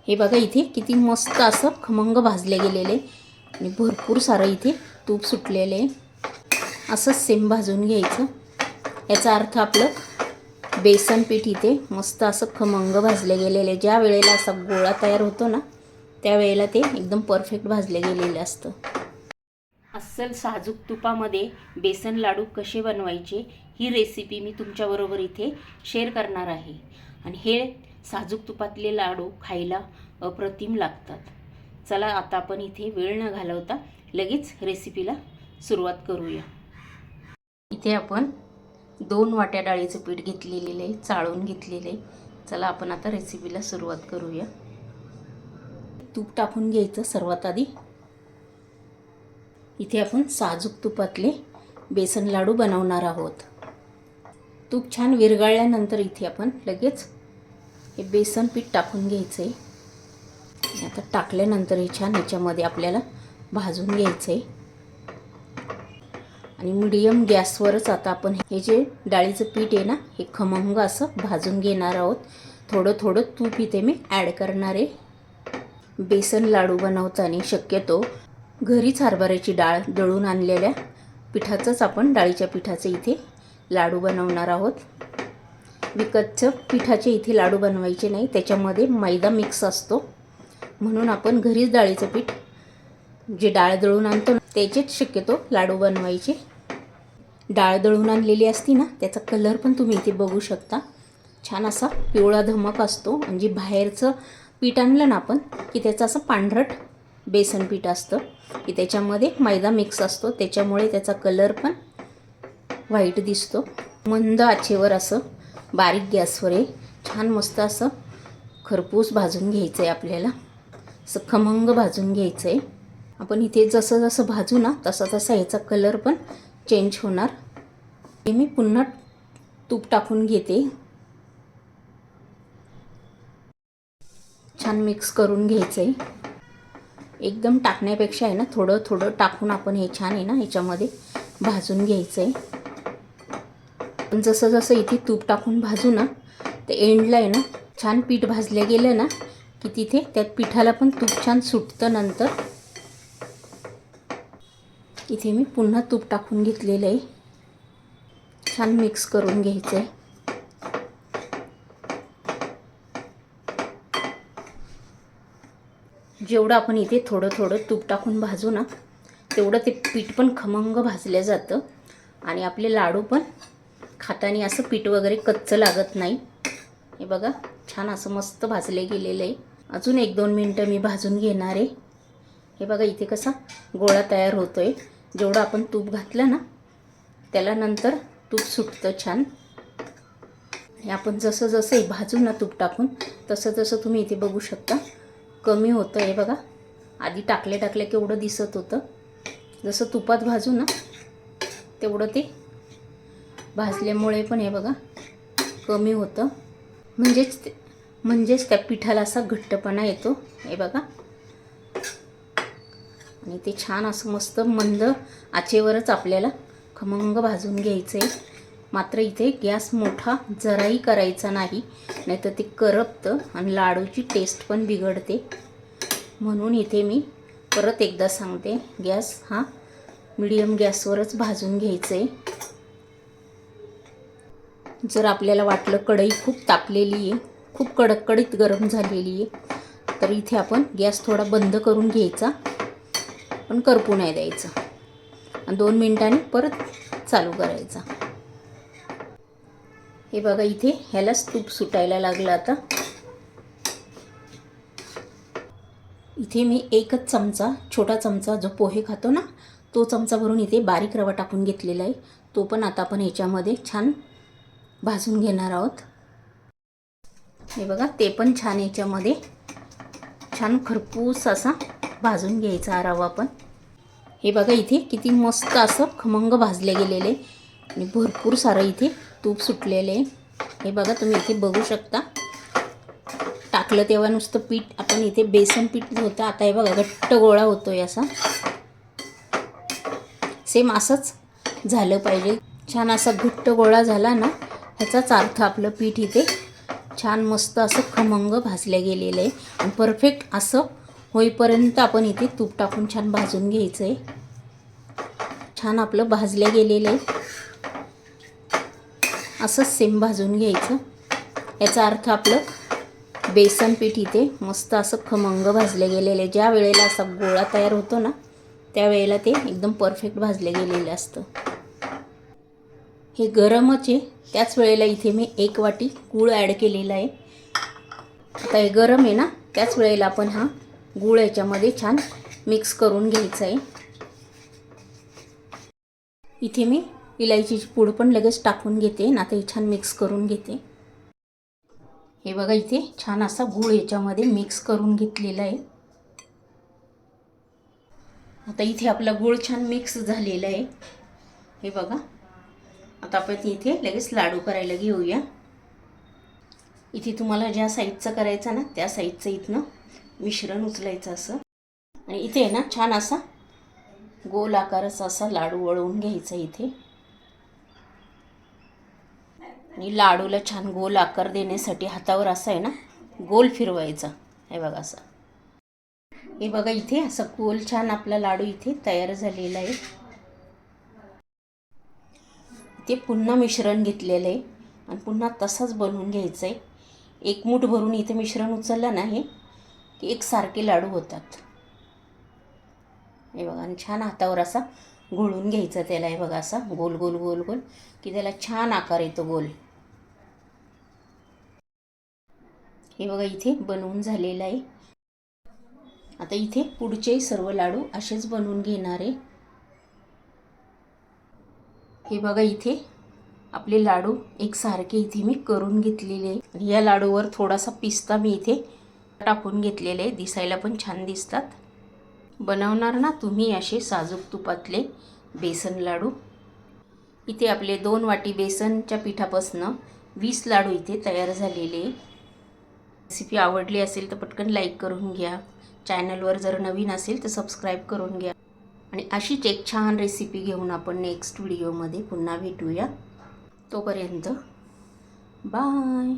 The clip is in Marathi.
हे बघा इथे किती मस्त असं खमंग भाजले गेलेले आणि भरपूर सारं इथे तूप सुटलेले आहे. असंच सेम भाजून घ्यायचं. याचा अर्थ आपलं बेसन पीठ इथे मस्त असं खमंग भाजले गेलेले. ज्या वेळेला असा गोळा तयार होतो ना त्यावेळेला ते एकदम परफेक्ट भाजले गेलेले असतं. अस्सल साजूक तुपामध्ये बेसन लाडू कसे बनवायचे ही रेसिपी मी तुमच्याबरोबर इथे शेअर करणार आहे. आणि हे साजूक तुपातले लाडू खायला अप्रतिम लागतात. चला आता आपण इथे वेळ न घालवता लगेच रेसिपीला सुरुवात करूया. इथे आपण 2 वाट्या डाळीचं पीठ घेतलेले आहे, चाळून घेतलेले. चला आपण आता रेसिपीला सुरुवात करूया. तूप टाकून घ्यायचं सर्वात आधी. इथे आपण साजूक तुपातले बेसन लाडू बनवणार आहोत. तूप छान विरघळल्यानंतर इथे आपण लगेच हे बेसन पीठ टाकून घ्यायचं आहे. आता टाकल्यानंतर हे छान ह्याच्यामध्ये आपल्याला भाजून घ्यायचं आहे. आणि मीडियम गॅसवरच आता आपण हे जे डाळीचं पीठ आहे ना हे खमंग असं भाजून घेणार आहोत. थोडं थोडं तूप इथे मी ॲड करणार आहे. बेसन लाडू बनवताना शक्यतो घरीच हरभऱ्याची डाळ दळून आणलेल्या पिठाचंच आपण डाळीच्या पिठाचे इथे लाडू बनवणार आहोत. विकतचं पिठाचे इथे लाडू बनवायचे नाही, त्याच्यामध्ये मैदा मिक्स असतो. म्हणून आपण घरीच डाळीचं पीठ जे डाळ दळून आणतो त्याचेच शक्यतो लाडू बनवायचे. डाळ दळून आणलेली असती ना त्याचा कलर पण तुम्ही इथे बघू शकता. छान असा पिवळा धमक असतो. म्हणजे बाहेरचं पीठ आणलं ना आपण की त्याचं असं पांढरट बेसन पीठ असतं की त्याच्यामध्ये मैदा मिक्स असतो, त्याच्यामुळे त्याचा कलर पण व्हाईट दिसतो. मंद आचेवर असं बारीक गॅसवर आहे छान मस्त असं खरपूस भाजून घ्यायचं आहे. आपल्याला असं खमंग भाजून घ्यायचं आहे. आपण इथे जसं जसं भाजू ना तसा तसा याचा कलर पण चेंज होणार. हे मी पुन्हा तूप टाकून घेते. छान मिक्स करून घ्यायचं आहे. एकदम टाकण्यापेक्षा आहे ना थोडं थोडं टाकून आपण हे छान आहे ना ह्याच्यामध्ये भाजून घ्यायचं आहे. पण जसं जसं इथे तूप टाकून भाजू ना ते एंडला आहे ना छान पीठ भाजलं गेलं ना की तिथे त्यात पिठाला पण तूप छान सुटतं. नंतर इथे मी पुन्हा तूप टाकून घेतलेलं आहे. छान मिक्स करून घ्यायचं आहे. जेवढं आपण इथे थोडं थोडं तूप टाकून भाजू ना तेवढं ते पीठ पण खमंग भाजलं जातं आणि आपले लाडू पण खाताना असं पीठ वगैरे कच्चं लागत नाही. हे बघा छान असं मस्त भाजले गेलेलं आहे. अजून 1-2 मिनटं मी भाजून घेणार आहे. हे बघा इथे कसा गोळा तयार होतो आहे. जेवढं आपण तूप घातलं ना त्याला नंतर तूप सुटतं छान. आणि आपण जसं जसं भाजू ना तूप टाकून तसं तसं तुम्ही इथे बघू शकता कमी होतं. हे बघा आधी टाकले केवढं दिसत होतं. जसं तुपात भाजू ना तेवढं ते भाजल्यामुळे पण हे बघा कमी होतं. म्हणजेच त्या पिठाला असा घट्टपणा येतो. हे बघा आणि ते छान असं मस्त मंद आचेवरच आपल्याला खमंग भाजून घ्यायचं आहे. मात्र इथे गॅस मोठा जराही करायचा नाही, नाहीतर ते करपतं आणि लाडूची टेस्ट पण बिघडते. म्हणून इथे मी परत एकदा सांगते गॅस हा मीडियम गॅसवरच भाजून घ्यायचं आहे. जर आपल्याला वाटलं कढई खूप तापलेली आहे, खूप कडकडीत गरम झालेली आहे तर इथे आपण गॅस थोडा बंद करून घ्यायचा, पण करपू नाही द्यायचं आणि 2 मिनिटांनी परत चालू करायचा. हे बघा इथे ह्यालाच तूप सुटायला लागलं. आता इथे मी एकच चमचा, छोटा चमचा जो पोहे खातो ना तो चमचा भरून इथे बारीक रवा टाकून घेतलेला आहे. तो पण आता आपण ह्याच्यामध्ये छान भाजून घेणार आहोत. हे बघा ते पण छान ह्याच्यामध्ये छान खरपूस असा भाजून घ्यायचा रवा पण. हे बघा इथे किती मस्त असं खमंग भाजले गेलेले आणि भरपूर सारं इथे तूप सुटलेले आहे. हे बघा तुम्ही इथे बघू शकता. टाकलं तेव्हा नुसतं पीठ आपण इथे बेसन पीठ होतं, आता हे बघा घट्ट गोळा होतोय असा. सेम असंच झालं पाहिजे. छान असा घट्ट गोळा झाला ना ह्याचाच अर्थ आपलं पीठ इथे छान मस्त असं खमंग भाजल्या गेलेलं आहे आणि परफेक्ट असं होईपर्यंत आपण इथे तूप टाकून छान भाजून घ्यायचं आहे. छान आपलं भाजल्या गेलेलं आहे, असंच सेम भाजून घ्यायचं. याचा अर्थ आपलं बेसन पीठ इथे मस्त असं खमंग भाजले गेलेलं आहे. ज्या वेळेला असा गोळा तयार होतो ना त्यावेळेला ते एकदम परफेक्ट भाजले गेलेलं असतं. हे गरमच आहे, त्याच वेळेला इथे मी 1 वाटी गूळ ॲड केलेला आहे. आता हे गरम आहे ना, त्याच वेळेला आपण हा गूळ याच्यामध्ये छान मिक्स करून घ्यायचा आहे. इथे मी इलायचीची पूड पण लगेच टाकून घेते आणि आता हे छान मिक्स करून घेते. हे बघा इथे छान असा गूळ याच्यामध्ये मिक्स करून घेतलेला आहे. आता इथे आपला गूळ छान मिक्स झालेला आहे. हे बघा, आता आपण इथे लगेच लाडू करायला घेऊया. इथे तुम्हाला ज्या साईजचं करायचं ना त्या साईजचं इथनं मिश्रण उचलायचं असं आणि इथे आहे ना छान असा गोल आकाराचा असा लाडू वळवून घ्यायचा इथे आणि लाडूला छान गोल आकार देण्यासाठी हातावर असा आहे ना गोल फिरवायचा. हे बघा असं. हे बघा इथे असं गोल छान आपला लाडू इथे तयार झालेला आहे. ते पुन्हा मिश्रण घेतलेलं आहे आणि पुन्हा तसंच बनवून घ्यायचं आहे. 1 मूठ भरून इथे मिश्रण उचललं ना हे की एकसारखे लाडू होतात. हे बघा आणि छान हातावर असा घोळून घ्यायचा त्याला. हे बघा असा गोल गोल गोल गोल की त्याला छान आकार येतो गोल. हे बघा इथे बनवून झालेलं आहे. आता इथे पुढचे सर्व लाडू असेच बनवून घेणार आहे. हे बघा इथे आपले लाडू एकसारखे इथे मी करून घेतलेले आहे आणि या लाडूवर थोडासा पिस्ता मी इथे टाकून घेतलेले आहे. दिसायला पण छान दिसतात. बनवणार ना तुम्ही असे साजूक तुपातले बेसन लाडू. इथे आपले 2 वाटी बेसनच्या पिठापासून 20 लाडू इथे तयार झालेले. रेसिपी आवडली असेल तर पटकन लाईक करून घ्या. चॅनलवर जर नवीन असेल तर सबस्क्राईब करून घ्या आणि अशीच एक छान रेसिपी घेऊन आपण नेक्स्ट व्हिडिओमध्ये पुन्हा भेटूया. तोपर्यंत बाय.